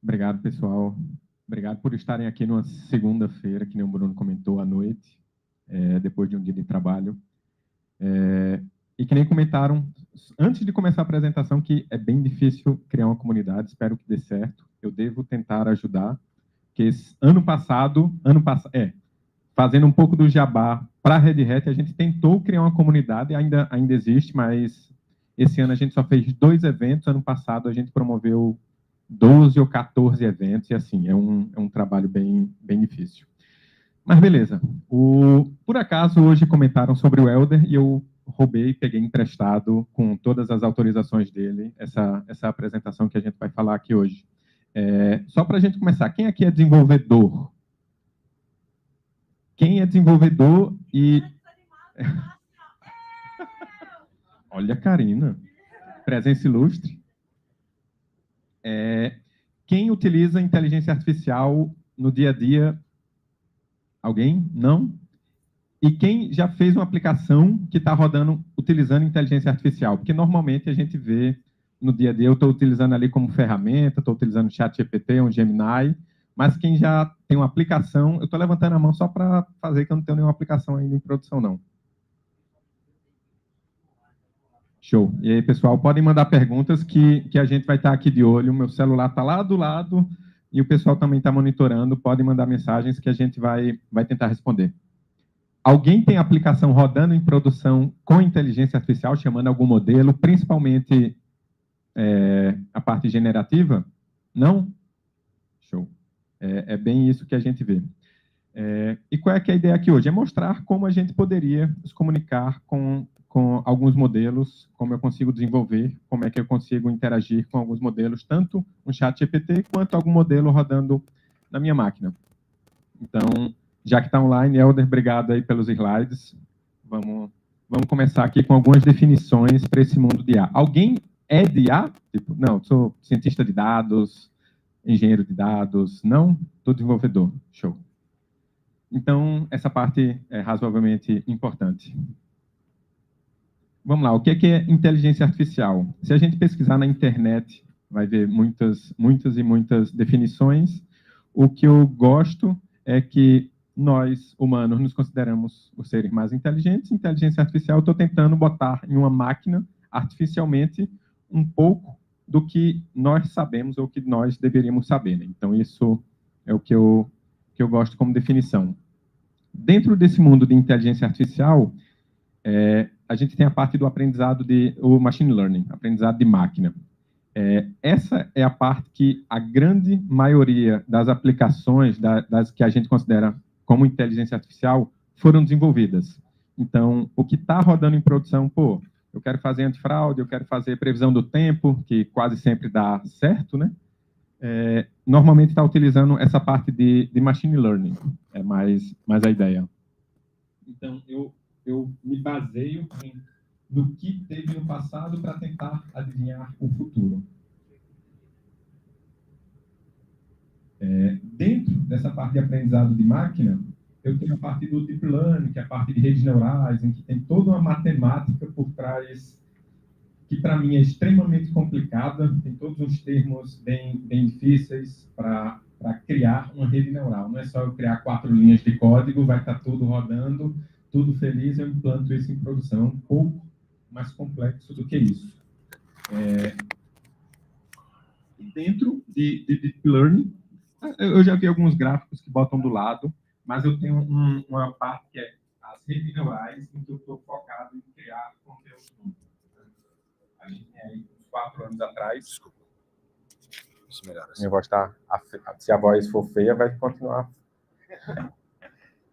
Obrigado, pessoal. Obrigado por estarem aqui numa segunda-feira, que nem o Bruno comentou, à noite, depois de um dia de trabalho. E que nem comentaram, antes de começar a apresentação, que é bem difícil criar uma comunidade, espero que dê certo. Eu devo tentar ajudar, porque ano passado, fazendo um pouco do jabá para a Red Hat, a gente tentou criar uma comunidade, ainda existe, mas esse ano a gente só fez 2 eventos, ano passado a gente promoveu 12 ou 14 eventos, e assim, é um trabalho bem difícil. Mas beleza. Por acaso, hoje comentaram sobre o Elder, e eu roubei, peguei emprestado, com todas as autorizações dele, essa apresentação que a gente vai falar aqui hoje. Só para a gente começar, quem aqui é desenvolvedor? Quem é desenvolvedor e... Olha, Karina, presença ilustre. Quem utiliza inteligência artificial no dia a dia? Alguém? Não? E quem já fez uma aplicação que está rodando utilizando inteligência artificial? Porque normalmente a gente vê no dia a dia, eu estou utilizando ali como ferramenta, estou utilizando o ChatGPT, um Gemini, mas quem já tem uma aplicação, eu estou levantando a mão só para fazer que eu não tenho nenhuma aplicação ainda em produção, não. Show. E aí, pessoal, podem mandar perguntas que a gente vai estar aqui de olho. O meu celular está lá do lado e o pessoal também está monitorando. Podem mandar mensagens que a gente vai tentar responder. Alguém tem aplicação rodando em produção com inteligência artificial, chamando algum modelo, principalmente a parte generativa? Não? Show. É bem isso que a gente vê. E qual é que é a ideia aqui hoje? É mostrar como a gente poderia se comunicar com alguns modelos, como eu consigo desenvolver, como é que eu consigo interagir com alguns modelos, tanto um chat GPT quanto algum modelo rodando na minha máquina. Então, já que está online, Elder, obrigado aí pelos slides. Vamos começar aqui com algumas definições para esse mundo de IA. Alguém é de IA? Tipo, não, sou cientista de dados, engenheiro de dados. Não? Sou desenvolvedor. Show. Então, essa parte é razoavelmente importante. Vamos lá, o que é inteligência artificial? Se a gente pesquisar na internet, vai ver muitas e muitas definições. O que eu gosto é que nós, humanos, nos consideramos os seres mais inteligentes. Inteligência artificial, eu estou tentando botar em uma máquina, artificialmente, um pouco do que nós sabemos ou que nós deveríamos saber, né? Então, isso é o que eu gosto como definição. Dentro desse mundo de inteligência artificial, a gente tem a parte do aprendizado o machine learning, aprendizado de máquina. Essa é a parte que a grande maioria das aplicações das que a gente considera como inteligência artificial foram desenvolvidas. Então, o que está rodando em produção, eu quero fazer antifraude, eu quero fazer previsão do tempo, que quase sempre dá certo, né? Normalmente está utilizando essa parte de machine learning, é mais a ideia. Então, eu me baseio no que teve no passado para tentar adivinhar o futuro. Dentro dessa parte de aprendizado de máquina, eu tenho a parte do deep learning, que é a parte de redes neurais, em que tem toda uma matemática por trás, que para mim é extremamente complicada, tem todos os termos bem difíceis para criar uma rede neural. Não é só eu criar 4 linhas de código, vai estar tudo rodando, tudo feliz, eu implanto isso em produção. É um pouco mais complexo do que isso. Dentro de Deep Learning, eu já vi alguns gráficos que botam do lado, mas eu tenho uma parte que é as redes neurais, em que eu estou focado em criar conteúdo. A gente tem aí uns 4 anos atrás. Desculpa. Isso melhora. Minha voz está... Se a voz for feia, vai continuar.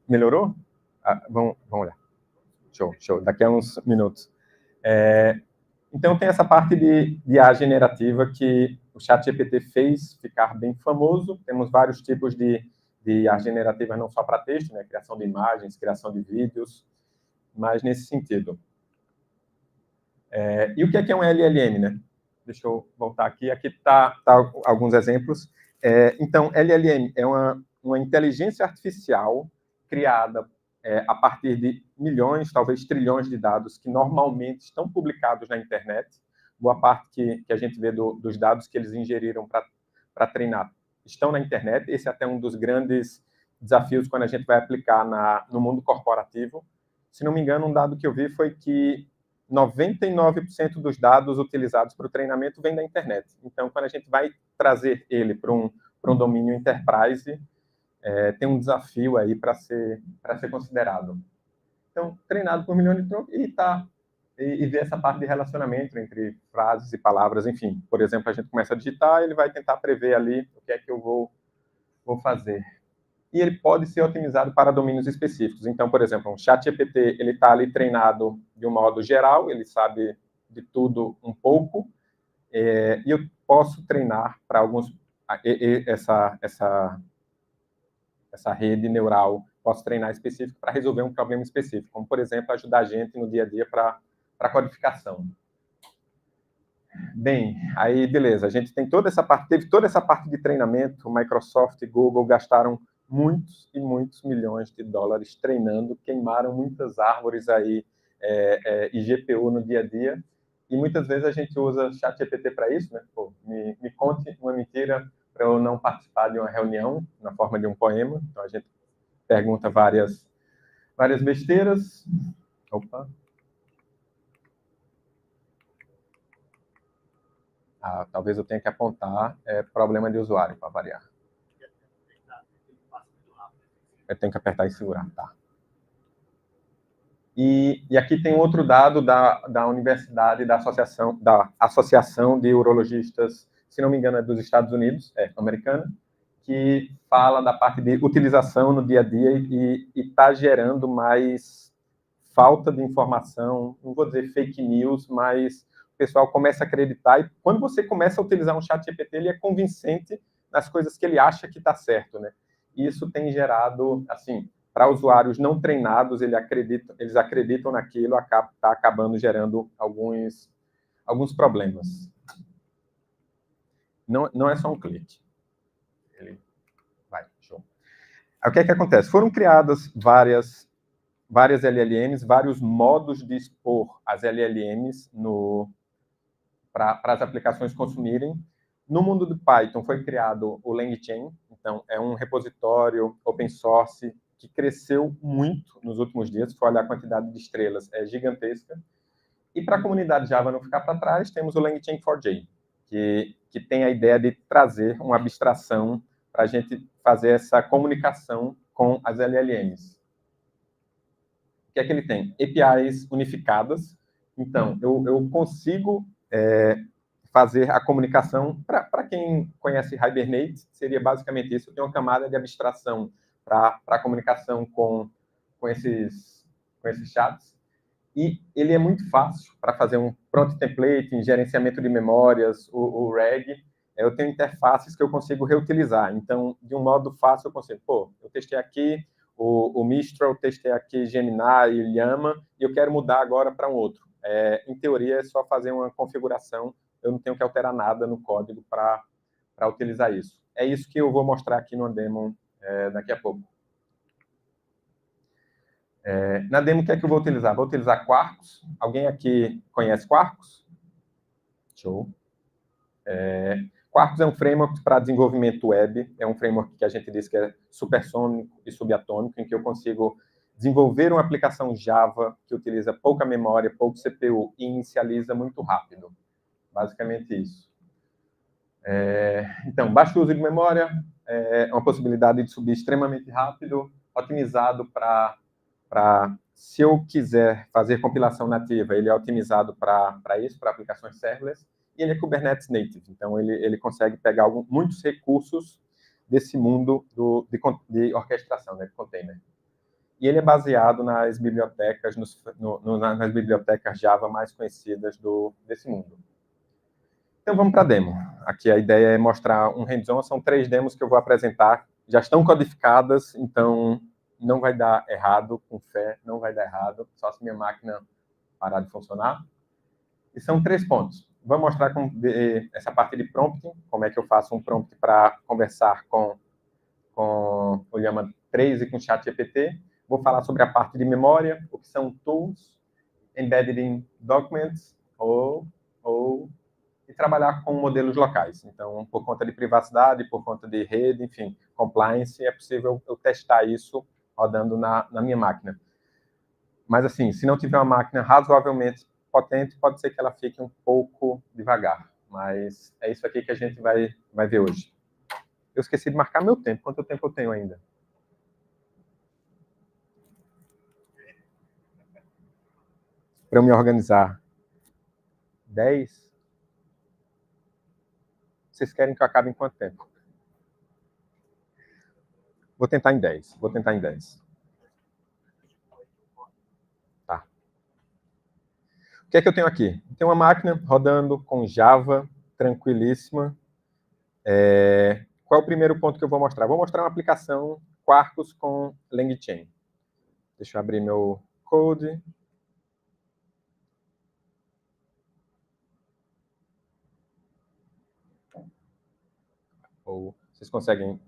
Melhorou? Vamos olhar. Show. Daqui a uns minutos. Então, tem essa parte de IA generativa que o ChatGPT fez ficar bem famoso. Temos vários tipos de IA generativa, não só para texto, né? Criação de imagens, criação de vídeos, mas nesse sentido. E o que é um LLM, né? Deixa eu voltar aqui. Aqui tá alguns exemplos. Então, LLM é uma inteligência artificial criada a partir de milhões, talvez trilhões de dados que normalmente estão publicados na internet. Boa parte que a gente vê dos dados que eles ingeriram para treinar estão na internet. Esse é até um dos grandes desafios quando a gente vai aplicar no mundo corporativo. Se não me engano, um dado que eu vi foi que 99% dos dados utilizados para o treinamento vem da internet. Então, quando a gente vai trazer ele para um domínio enterprise, tem um desafio aí para ser considerado. Então, treinado por milhões de troncos e ver essa parte de relacionamento entre frases e palavras, enfim. Por exemplo, a gente começa a digitar, ele vai tentar prever ali o que é que eu vou fazer. E ele pode ser otimizado para domínios específicos. Então, por exemplo, um ChatGPT, ele está ali treinado de um modo geral, ele sabe de tudo um pouco, e eu posso treinar para alguns essa rede neural, posso treinar específico para resolver um problema específico, como, por exemplo, ajudar a gente no dia a dia para codificação. Bem, aí beleza, a gente tem teve toda essa parte de treinamento, Microsoft e Google gastaram muitos e muitos milhões de dólares treinando, queimaram muitas árvores aí e GPU no dia a dia, e muitas vezes a gente usa ChatGPT para isso, né? Pô, me conte uma mentira para eu não participar de uma reunião na forma de um poema. Então a gente pergunta várias besteiras. Opa. Talvez eu tenha que apontar problema de usuário para variar. Eu tenho que apertar e segurar, tá. E aqui tem outro dado da universidade, da Associação de Urologistas, se não me engano, é dos Estados Unidos, americana, que fala da parte de utilização no dia a dia e está gerando mais falta de informação, não vou dizer fake news, mas o pessoal começa a acreditar, e quando você começa a utilizar um chat GPT, ele é convincente nas coisas que ele acha que está certo, né? E isso tem gerado, assim, para usuários não treinados, eles acreditam naquilo, está acabando gerando alguns problemas. Não é só um clique. Ele vai, show. Aí, o que é que acontece? Foram criadas várias LLMs, vários modos de expor as LLMs para as aplicações consumirem. No mundo do Python foi criado o LangChain, então é um repositório open source que cresceu muito nos últimos dias. Se for olhar a quantidade de estrelas, é gigantesca. E para a comunidade Java não ficar para trás, temos o LangChain 4J, que tem a ideia de trazer uma abstração para a gente fazer essa comunicação com as LLMs. O que é que ele tem? APIs unificadas. Então, eu consigo fazer a comunicação. Para quem conhece Hibernate, seria basicamente isso. Eu tenho uma camada de abstração para a comunicação com esses chats. E ele é muito fácil para fazer um prompt template, em gerenciamento de memórias, o RAG. Eu tenho interfaces que eu consigo reutilizar. Então, de um modo fácil, eu consigo. Eu testei aqui o Mistral, testei aqui Gemini e Llama, e eu quero mudar agora para um outro. Em teoria, é só fazer uma configuração, eu não tenho que alterar nada no código para utilizar isso. É isso que eu vou mostrar aqui no demo daqui a pouco. Na demo, o que é que eu vou utilizar? Vou utilizar Quarkus. Alguém aqui conhece Quarkus? Show. Quarkus é um framework para desenvolvimento web, é um framework que a gente diz que é supersônico e subatômico, em que eu consigo desenvolver uma aplicação Java que utiliza pouca memória, pouco CPU e inicializa muito rápido. Basicamente isso. Então, baixo uso de memória, uma possibilidade de subir extremamente rápido, otimizado para se eu quiser fazer compilação nativa, ele é otimizado para isso, para aplicações serverless, e ele é Kubernetes native, então ele consegue pegar muitos recursos desse mundo de orquestração, né, de container. E ele é baseado nas bibliotecas, nas bibliotecas Java mais conhecidas desse mundo. Então vamos para a demo. Aqui a ideia é mostrar um hands-on, são 3 demos que eu vou apresentar, já estão codificadas, então não vai dar errado, com fé, não vai dar errado, só se minha máquina parar de funcionar. E são 3 pontos. Vou mostrar essa parte de prompting, como é que eu faço um prompt para conversar com o Llama 3 e com o ChatGPT. Vou falar sobre a parte de memória, o que são tools, embedded in documents, ou e trabalhar com modelos locais. Então, por conta de privacidade, por conta de rede, enfim, compliance, é possível eu testar isso rodando na minha máquina. Mas, assim, se não tiver uma máquina razoavelmente potente, pode ser que ela fique um pouco devagar. Mas é isso aqui que a gente vai ver hoje. Eu esqueci de marcar meu tempo. Quanto tempo eu tenho ainda? Para eu me organizar. 10? Vocês querem que eu acabe em quanto tempo? Vou tentar em 10. Tá. O que é que eu tenho aqui? Tenho uma máquina rodando com Java, tranquilíssima. Qual é o primeiro ponto que eu vou mostrar? Vou mostrar uma aplicação Quarkus com LangChain. Deixa eu abrir meu code. Ou vocês conseguem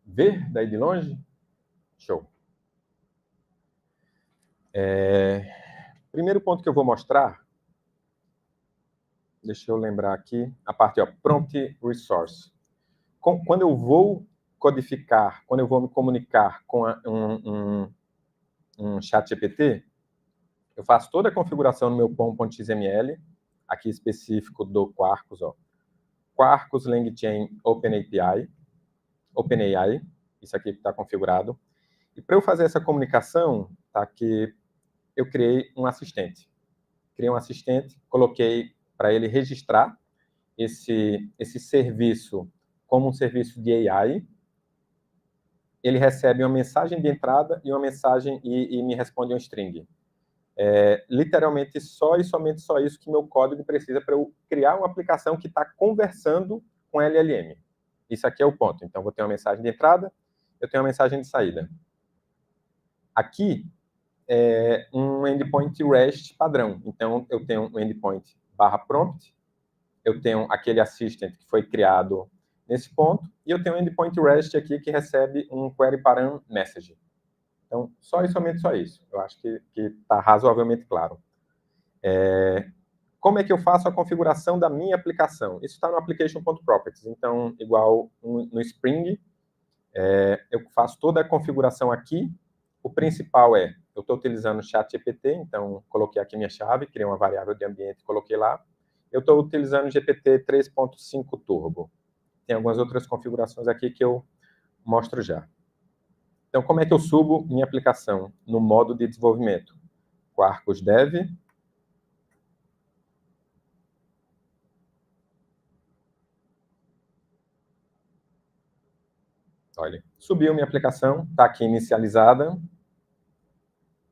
ver daí de longe? Show. Primeiro ponto que eu vou mostrar, deixa eu lembrar aqui, a parte, Prompt Resource. Quando eu vou codificar, quando eu vou me comunicar com um chat GPT, eu faço toda a configuração no meu pom.xml, aqui específico do Quarkus, Quarkus LangChain OpenAI, isso aqui que está configurado. E para eu fazer essa comunicação, tá aqui, eu criei um assistente. Coloquei para ele registrar esse serviço como um serviço de AI. Ele recebe uma mensagem de entrada e uma mensagem e me responde um string. Literalmente só e somente só isso que meu código precisa para eu criar uma aplicação que está conversando com LLM. Isso aqui é o ponto. Então, vou ter uma mensagem de entrada, eu tenho uma mensagem de saída. Aqui é um endpoint REST padrão. Então, eu tenho um endpoint /prompt, eu tenho aquele assistant que foi criado nesse ponto, e eu tenho um endpoint REST aqui que recebe um query param message. Então, só e somente só isso. Eu acho que está razoavelmente claro. Como é que eu faço a configuração da minha aplicação? Isso está no application.properties. Então, igual no Spring, eu faço toda a configuração aqui. O principal eu estou utilizando o ChatGPT, então coloquei aqui minha chave, criei uma variável de ambiente, coloquei lá. Eu estou utilizando o GPT 3.5 Turbo. Tem algumas outras configurações aqui que eu mostro já. Então, como é que eu subo minha aplicação no modo de desenvolvimento? Quarkus Dev. Olha, subiu minha aplicação, está aqui inicializada.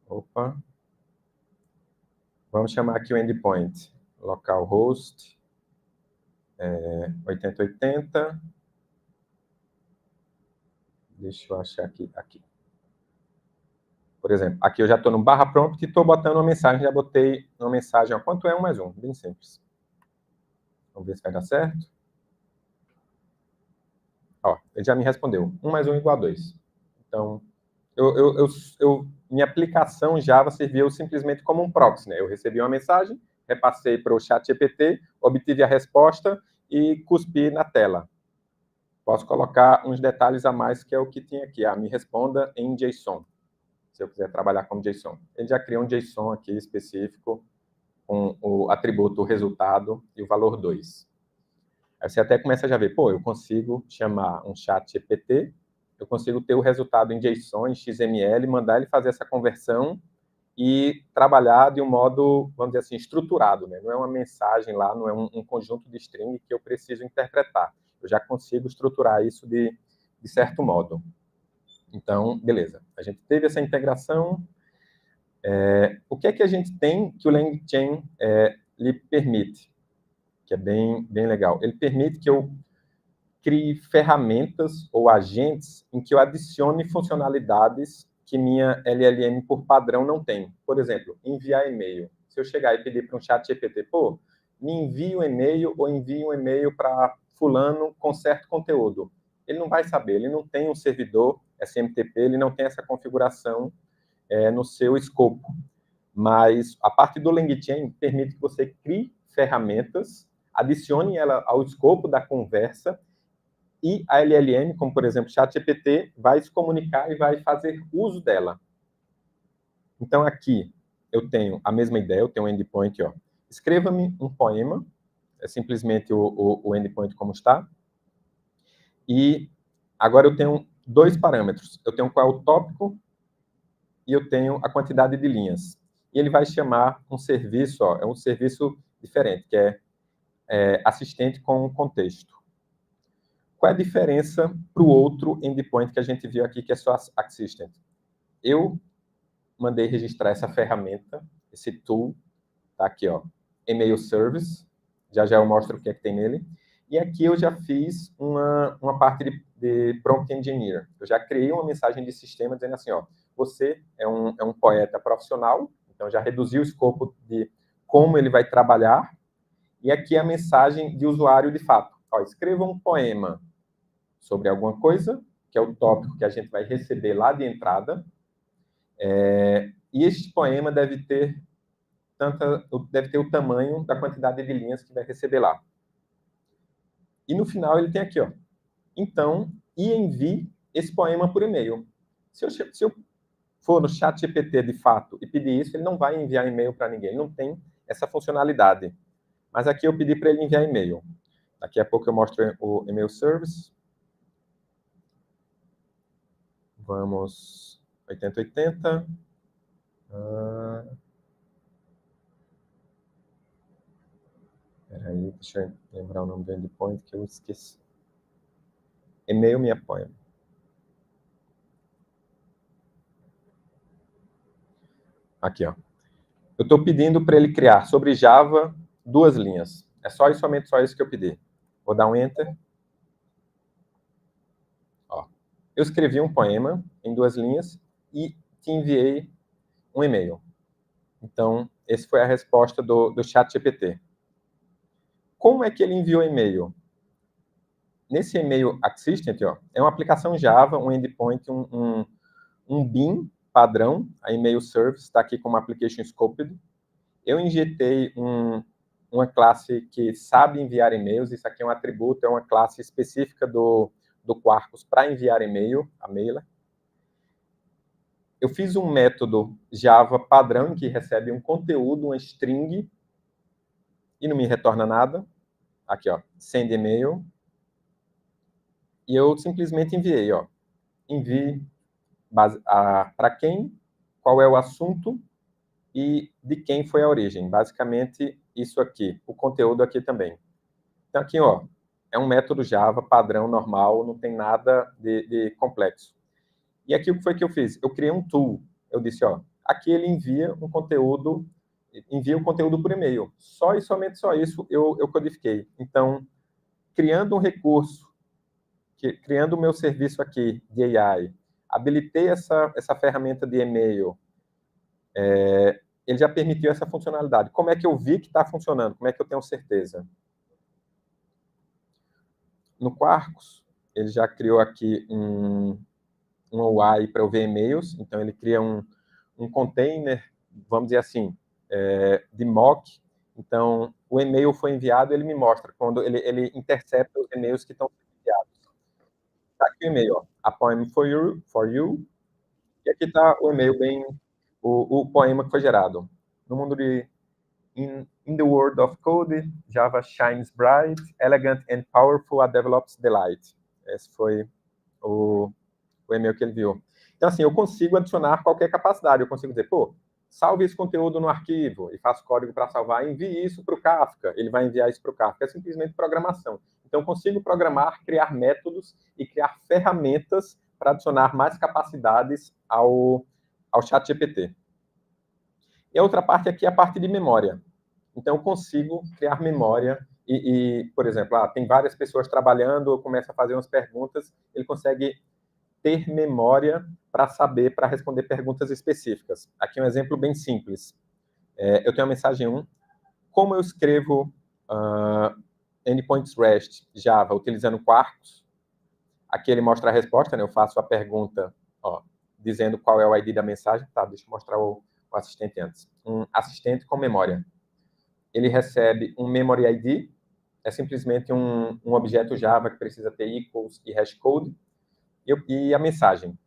Opa. Vamos chamar aqui o endpoint. Localhost 8080. Deixa eu achar aqui. Por exemplo, aqui eu já estou no /prompt e estou botando uma mensagem. Já botei uma mensagem. Quanto é 1 mais 1? Bem simples. Vamos ver se vai dar certo. Ele já me respondeu. 1 mais 1 igual a 2. Então, minha aplicação Java serviu simplesmente como um proxy, né? Eu recebi uma mensagem, repassei para o ChatGPT, obtive a resposta e cuspi na tela. Posso colocar uns detalhes a mais, que é o que tinha aqui. Me responda em JSON, se eu quiser trabalhar como JSON. Ele já criou um JSON aqui específico, com o atributo resultado e o valor 2. Aí você até começa a já ver, eu consigo chamar um chat GPT, eu consigo ter o resultado em JSON, em XML, mandar ele fazer essa conversão e trabalhar de um modo, vamos dizer assim, estruturado, né? Não é uma mensagem lá, não é um conjunto de string que eu preciso interpretar. Eu já consigo estruturar isso de certo modo. Então, beleza. A gente teve essa integração. O que é que a gente tem que o LangChain lhe permite? Que é bem legal. Ele permite que eu crie ferramentas ou agentes em que eu adicione funcionalidades que minha LLM por padrão não tem. Por exemplo, enviar e-mail. Se eu chegar e pedir para um chat GPT, me envie um e-mail ou envie um e-mail para fulano com certo conteúdo. Ele não vai saber, ele não tem um servidor SMTP, ele não tem essa configuração no seu escopo. Mas a parte do LangChain permite que você crie ferramentas adicione ela ao escopo da conversa e a LLM, como por exemplo ChatGPT, vai se comunicar e vai fazer uso dela. Então aqui eu tenho a mesma ideia, eu tenho um endpoint, ó. Escreva-me um poema, é simplesmente o endpoint como está. E agora eu tenho 2 parâmetros. Eu tenho qual é o tópico e eu tenho a quantidade de linhas. E ele vai chamar um serviço, ó, é um serviço diferente, que é assistente com contexto. Qual é a diferença para o outro endpoint que a gente viu aqui, que é só Assistant? Eu mandei registrar essa ferramenta, esse tool, tá aqui, ó, e-mail service, já eu mostro o que é que tem nele. E aqui eu já fiz uma parte de prompt engineer. Eu já criei uma mensagem de sistema dizendo assim, ó, você é um poeta profissional, então já reduziu o escopo de como ele vai trabalhar. E aqui a mensagem de usuário de fato. Ó, escreva um poema sobre alguma coisa, que é o tópico que a gente vai receber lá de entrada. E este poema deve ter o tamanho da quantidade de linhas que vai receber lá. E no final ele tem aqui, ó. Então, envie esse poema por e-mail. Se eu for no ChatGPT de fato e pedir isso, ele não vai enviar e-mail para ninguém. Ele não tem essa funcionalidade. Mas aqui eu pedi para ele enviar e-mail. Daqui a pouco eu mostro o e-mail service. Vamos 8080. Peraí, deixa eu lembrar o nome do endpoint que eu esqueci. E-mail me apoia. Aqui, ó. Eu estou pedindo para ele criar sobre Java 2 linhas. É só e somente só isso que eu pedi. Vou dar um Enter. Ó. Eu escrevi um poema em 2 linhas e te enviei um e-mail. Então, essa foi a resposta do ChatGPT. Como é que ele enviou e-mail? Nesse e-mail Assistant, ó, é uma aplicação Java, um endpoint, um bin padrão, a e-mail service, está aqui como application scoped. Eu injetei uma classe que sabe enviar e-mails, isso aqui é um atributo, é uma classe específica do Quarkus para enviar e-mail, a mailer. Eu fiz um método Java padrão, que recebe um conteúdo, uma string, e não me retorna nada. Aqui, ó, send e-mail. E eu simplesmente enviei, ó. Envie para quem, qual é o assunto e de quem foi a origem. Basicamente, isso aqui. O conteúdo aqui também. Então, aqui, ó, é um método Java padrão, normal, não tem nada de complexo. E aqui o que foi que eu fiz? Eu criei um tool. Eu disse, ó, aqui ele envia o conteúdo por e-mail. Só e somente só isso eu codifiquei. Então, criando um recurso, criando o meu serviço aqui de AI, habilitei essa ferramenta de e-mail, ele já permitiu essa funcionalidade. Como é que eu vi que está funcionando? Como é que eu tenho certeza? No Quarkus, ele já criou aqui um UI para eu ver e-mails, então ele cria um container, vamos dizer assim, de mock. Então, o e-mail foi enviado, ele me mostra, quando ele intercepta os e-mails que estão enviados. Está aqui o e-mail, ó, a poem for you, e aqui está o e-mail bem, o poema que foi gerado. No mundo de In the world of code, Java shines bright, elegant and powerful, a develops delight. Esse foi o e-mail que ele viu. Então, assim, eu consigo adicionar qualquer capacidade. Eu consigo dizer, pô, salve esse conteúdo no arquivo e faço código para salvar, envie isso para o Kafka. Ele vai enviar isso para o Kafka. É simplesmente programação. Então, eu consigo programar, criar métodos e criar ferramentas para adicionar mais capacidades ao ChatGPT. E a outra parte aqui é a parte de memória. Então, eu consigo criar memória por exemplo, tem várias pessoas trabalhando, eu começo a fazer umas perguntas, ele consegue ter memória para saber, para responder perguntas específicas. Aqui um exemplo bem simples. Eu tenho a mensagem 1. Como eu escrevo endpoints REST Java utilizando Quarkus? Aqui ele mostra a resposta, né? Eu faço a pergunta, ó, dizendo qual é o ID da mensagem. Tá, deixa eu mostrar o assistente antes. Um assistente com memória. Ele recebe um memory ID, é simplesmente um objeto Java que precisa ter equals e hashcode, e a mensagem.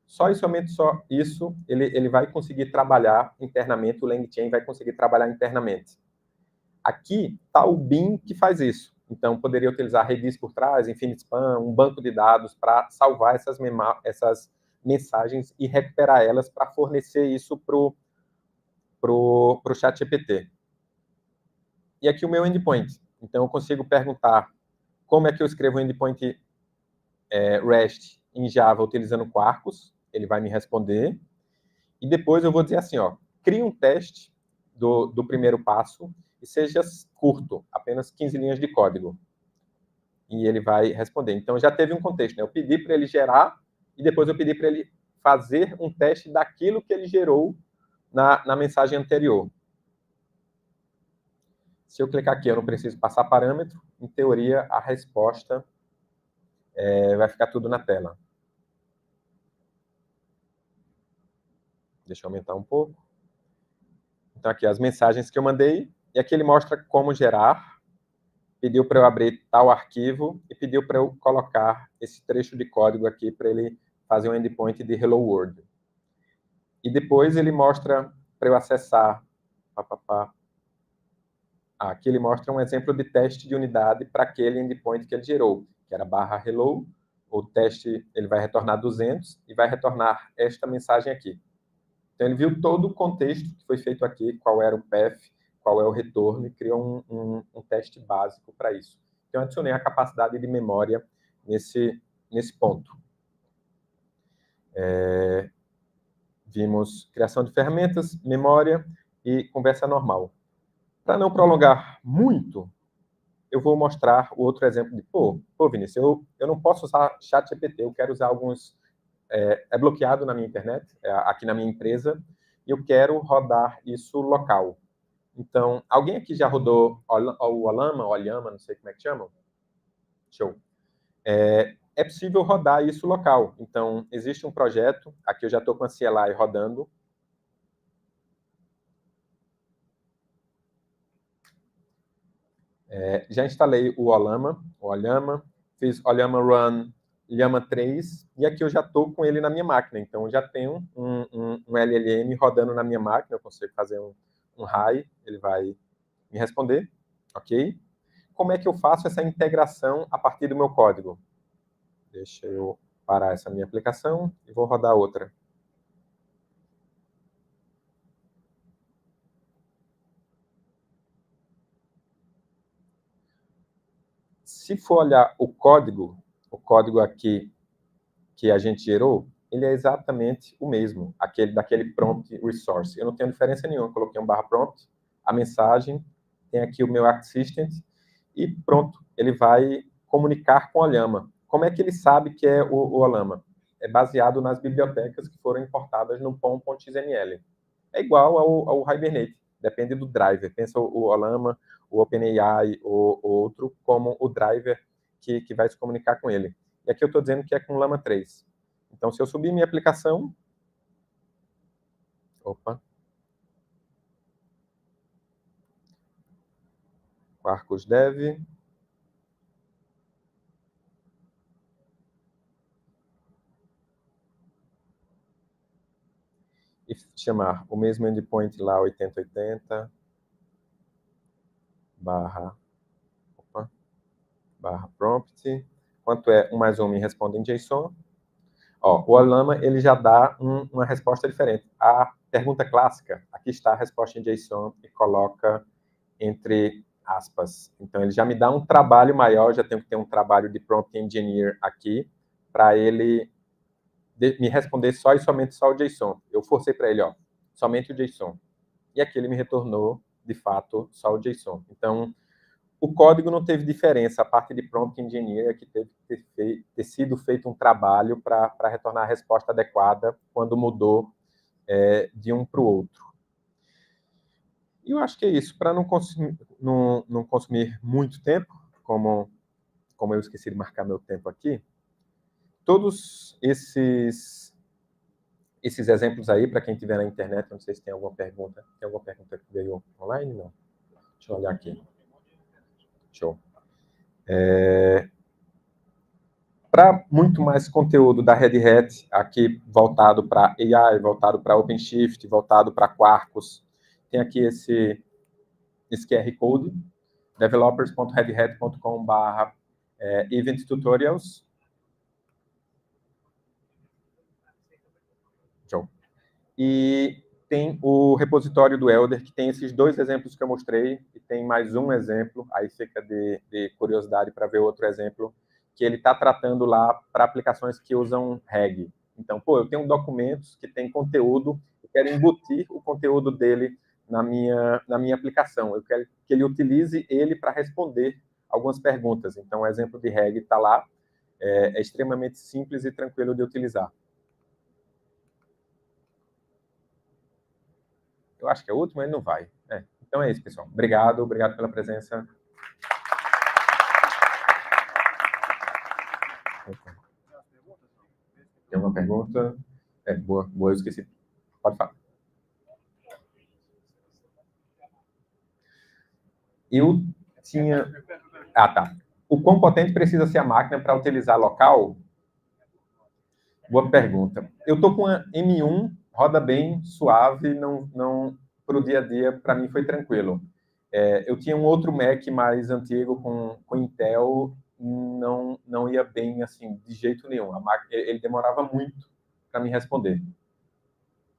Só e somente só isso, ele vai conseguir trabalhar internamente, o LangChain vai conseguir trabalhar internamente. Aqui está o bin que faz isso. Então, poderia utilizar Redis por trás, InfiniSpan, um banco de dados para salvar essas mensagens e recuperar elas para fornecer isso para o ChatGPT. E aqui o meu endpoint. Então, eu consigo perguntar como é que eu escrevo um endpoint REST em Java utilizando Quarkus. Ele vai me responder. E depois eu vou dizer assim, ó, crie um teste do primeiro passo e seja curto, apenas 15 linhas de código. E ele vai responder. Então, já teve um contexto, né? Eu pedi para ele gerar e depois eu pedi para ele fazer um teste daquilo que ele gerou na mensagem anterior. Se eu clicar aqui, eu não preciso passar parâmetro. Em teoria, a resposta vai ficar tudo na tela. Deixa eu aumentar um pouco. Então, aqui as mensagens que eu mandei. E aqui ele mostra como gerar. Pediu para eu abrir tal arquivo e pediu para eu colocar esse trecho de código aqui para ele fazer um endpoint de Hello World. E depois ele mostra para eu acessar. Aqui ele mostra um exemplo de teste de unidade para aquele endpoint que ele gerou, que era /hello. O teste ele vai retornar 200 e vai retornar esta mensagem aqui. Então ele viu todo o contexto que foi feito aqui, qual era o path, qual é o retorno, e criou um teste básico para isso. Então, eu adicionei a capacidade de memória nesse ponto. Vimos criação de ferramentas, memória e conversa normal. Para não prolongar muito, eu vou mostrar o outro exemplo de, Vinícius, eu não posso usar ChatGPT, eu quero usar alguns... É bloqueado na minha internet, aqui na minha empresa, e eu quero rodar isso local. Então, alguém aqui já rodou o Olama, não sei como é que chamam? Show. É possível rodar isso local. Então, existe um projeto, aqui eu já estou com a CLI rodando. Já instalei o Olama, fiz Olama Run Llama 3, e aqui eu já estou com ele na minha máquina. Então, eu já tenho um LLM rodando na minha máquina, eu consigo fazer um hi, ele vai me responder, ok? Como é que eu faço essa integração a partir do meu código? Deixa eu parar essa minha aplicação e vou rodar outra. Se for olhar o código aqui que a gente gerou, ele é exatamente o mesmo, daquele prompt resource. Eu não tenho diferença nenhuma, eu coloquei um /prompt, a mensagem, tem aqui o meu assistant, e pronto, ele vai comunicar com o Olama. Como é que ele sabe que é o Olama? É baseado nas bibliotecas que foram importadas no pom.xml. É igual ao Hibernate, depende do driver. Pensa o Olama, o OpenAI ou outro como o driver que vai se comunicar com ele. E aqui eu estou dizendo que é com Llama 3. Então, se eu subir minha aplicação... Quarkus Dev. E chamar o mesmo endpoint lá, 8080, /prompt. Quanto é 1 mais 1 me responde em JSON. O Olama, ele já dá uma resposta diferente. A pergunta clássica, aqui está a resposta em JSON e coloca entre aspas. Então, ele já me dá um trabalho maior, já tenho que ter um trabalho de prompt engineer aqui, para ele me responder só e somente o JSON. Eu forcei para ele, somente o JSON. E aqui ele me retornou, de fato, só o JSON. Então, o código não teve diferença, a parte de prompt engineer é que teve que ter sido feito um trabalho para retornar a resposta adequada quando mudou de um para o outro. E eu acho que é isso, para não consumir muito tempo, como eu esqueci de marcar meu tempo aqui, todos esses exemplos aí, para quem estiver na internet, não sei se tem alguma pergunta. Tem alguma pergunta que veio online? Não. Deixa eu olhar aqui. Show. Para muito mais conteúdo da Red Hat, aqui voltado para AI, voltado para OpenShift, voltado para Quarkus, tem aqui esse QR Code, developers.redhat.com/event tutorials. Show. E tem o repositório do Elder, que tem esses 2 exemplos que eu mostrei, e tem mais um exemplo, aí fica de curiosidade para ver outro exemplo, que ele está tratando lá para aplicações que usam RAG. Então, eu tenho documentos que tem conteúdo, eu quero embutir o conteúdo dele na minha aplicação. Eu quero que ele utilize ele para responder algumas perguntas. Então, o exemplo de RAG está lá, é extremamente simples e tranquilo de utilizar. Eu acho que é o último, ele não vai. Então é isso, pessoal. Obrigado pela presença. Tem alguma pergunta? Boa, eu esqueci. Pode falar. Eu tinha... tá. O quão potente precisa ser a máquina para utilizar local? Boa pergunta. Eu estou com a M1, roda bem, suave, não para o dia a dia, para mim foi tranquilo. Eu tinha um outro Mac mais antigo com Intel, não ia bem assim, de jeito nenhum. Ele demorava muito para me responder.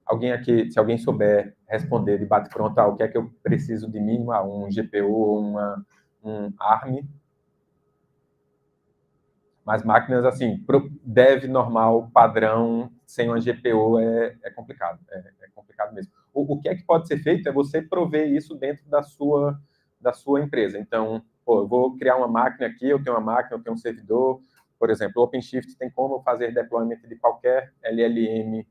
Alguém aqui, se alguém souber responder de bate-pronto, o que é que eu preciso de mínimo, um GPU ou um ARM. Mas máquinas, assim, pro dev normal, padrão, sem uma GPU, é complicado. É complicado mesmo. O que é que pode ser feito é você prover isso dentro da sua empresa. Então, eu vou criar uma máquina aqui, eu tenho uma máquina, eu tenho um servidor. Por exemplo, o OpenShift tem como fazer deployment de qualquer LLM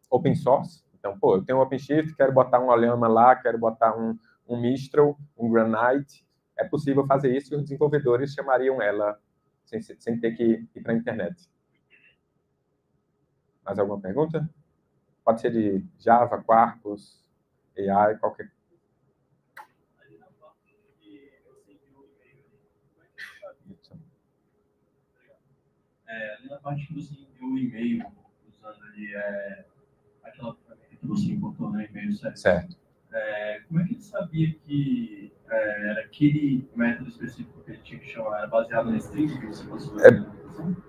open source. Então, eu tenho um OpenShift, quero botar um Olema lá, quero botar um Mistral, um Granite. É possível fazer isso e os desenvolvedores chamariam ela sem ter que ir para a internet. Mais alguma pergunta? Pode ser de Java, Quarkus, AI, qualquer. Na parte que você enviou o e-mail, usando ali aquela ferramenta que você importou no e-mail, certo? Como é que ele sabia que era aquele método específico que ele tinha que chamar? Era baseado na string que você passou?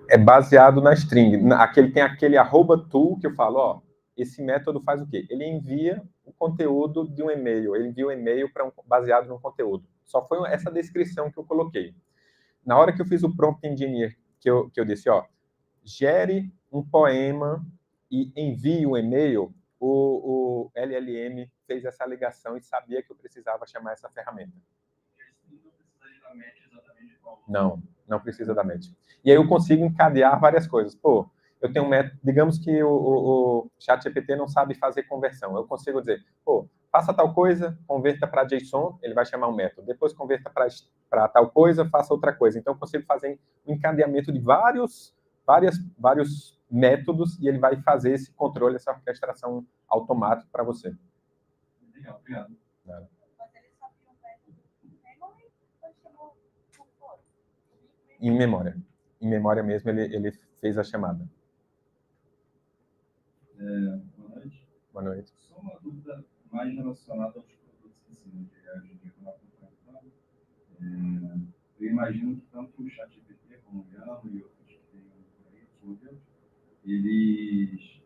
É baseado na string. Tem aquele @tool que eu falo, esse método faz o quê? Ele envia o conteúdo de um e-mail. Ele envia um e-mail baseado no conteúdo. Só foi essa descrição que eu coloquei. Na hora que eu fiz o prompt engineer, que eu disse, gere um poema e envie um e-mail, o LLM fez essa ligação e sabia que eu precisava chamar essa ferramenta. Não precisaria da match exatamente qual? Não precisa da match. E aí eu consigo encadear várias coisas. Eu tenho um método, digamos que o ChatGPT não sabe fazer conversão. Eu consigo dizer, faça tal coisa, converta para JSON, ele vai chamar um método. Depois converta para tal coisa, faça outra coisa. Então eu consigo fazer um encadeamento de vários métodos e ele vai fazer esse controle, essa orquestração automática para você. Legal, obrigado. Nada. Em memória. Em memória mesmo, ele fez a chamada. Boa noite. Boa noite. Só uma dúvida mais relacionada aos produtos em si, eu imagino que tanto o ChatGPT como o Llama e outros que têm modelos, eles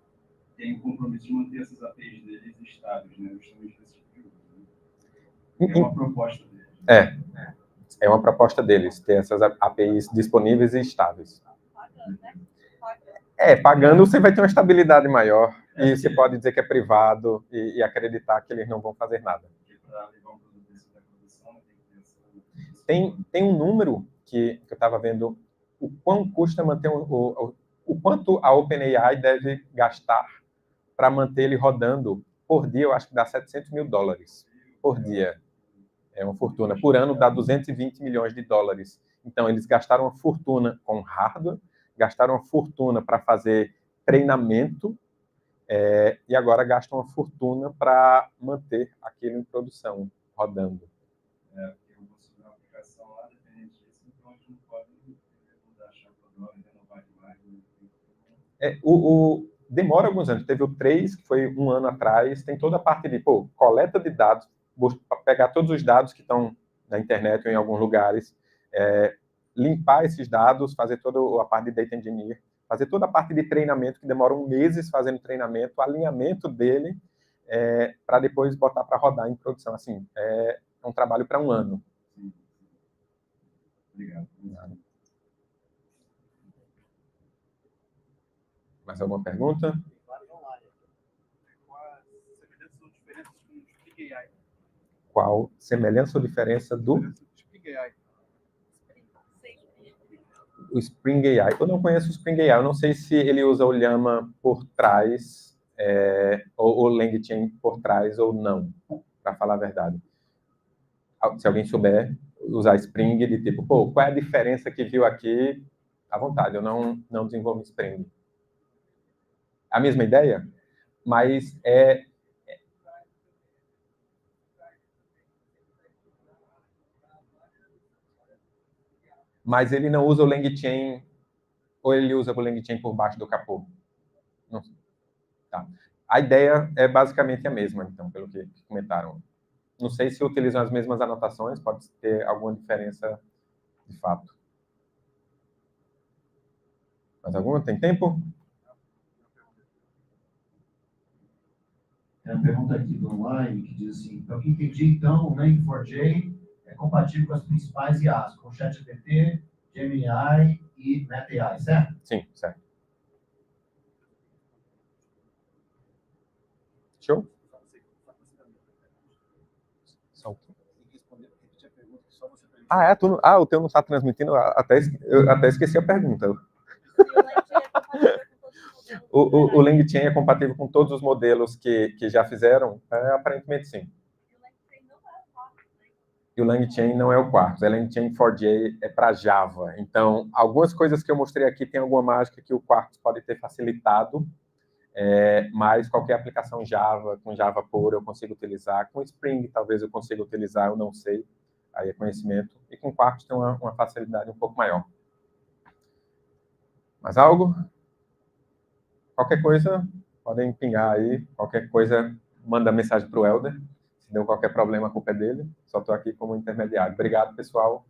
têm o compromisso de manter essas APIs deles estáveis, né? Justamente desse tipo de uso. É uma proposta deles. É uma proposta deles, ter essas APIs disponíveis e estáveis. Pagando você vai ter uma estabilidade maior e você pode dizer que é privado e acreditar que eles não vão fazer nada. Tem um número que eu estava vendo, o quanto custa manter o quanto a OpenAI deve gastar para manter ele rodando por dia. Eu acho que dá $700 mil por dia. É uma fortuna. Por ano dá $220 milhões. Então, eles gastaram uma fortuna com hardware, gastaram uma fortuna para fazer treinamento e agora gastam uma fortuna para manter aquilo em produção, rodando. Eu vou segurar Demora alguns anos. Teve o 3, que foi 1 ano atrás. Tem toda a parte de coleta de dados, pegar todos os dados que estão na internet ou em alguns lugares, limpar esses dados, fazer toda a parte de data engineer, fazer toda a parte de treinamento, que demoram meses fazendo treinamento, alinhamento dele, para depois botar para rodar em produção. Assim, é um trabalho para 1 ano. Obrigado. Mais alguma pergunta? Qual semelhança ou diferença do o Spring AI? Eu não conheço o Spring AI. Eu não sei se ele usa o Llama por trás, ou o LangChain por trás ou não, para falar a verdade. Se alguém souber usar Spring, de tipo, qual é a diferença que viu aqui? À vontade, eu não desenvolvo Spring. A mesma ideia, mas mas ele não usa o LangChain, ou ele usa o LangChain por baixo do capô? Não. Tá. A ideia é basicamente a mesma, então, pelo que comentaram. Não sei se utilizam as mesmas anotações, pode ter alguma diferença de fato. Mais alguma? Tem tempo? Tem uma pergunta aqui do online que diz assim: pelo que entendi, então, o Lang4j é compatível com as principais IAs, com ChatGPT, Gemini e MetaAI, certo? Sim, certo. Show? O teu não está transmitindo? Eu até esqueci a pergunta. O LangChain é compatível com todos os modelos que já fizeram? Aparentemente, sim. E o LangChain não é o quarto. O LangChain 4j é para Java. Então, algumas coisas que eu mostrei aqui tem alguma mágica que o quarto pode ter facilitado, mas qualquer aplicação Java, com Java puro, eu consigo utilizar. Com Spring, talvez eu consiga utilizar, eu não sei. Aí é conhecimento. E com Quarkus tem uma facilidade um pouco maior. Mais algo? Qualquer coisa, podem pingar aí. Qualquer coisa, manda mensagem para o Helder. Se deu qualquer problema, a culpa é dele. Só estou aqui como intermediário. Obrigado, pessoal.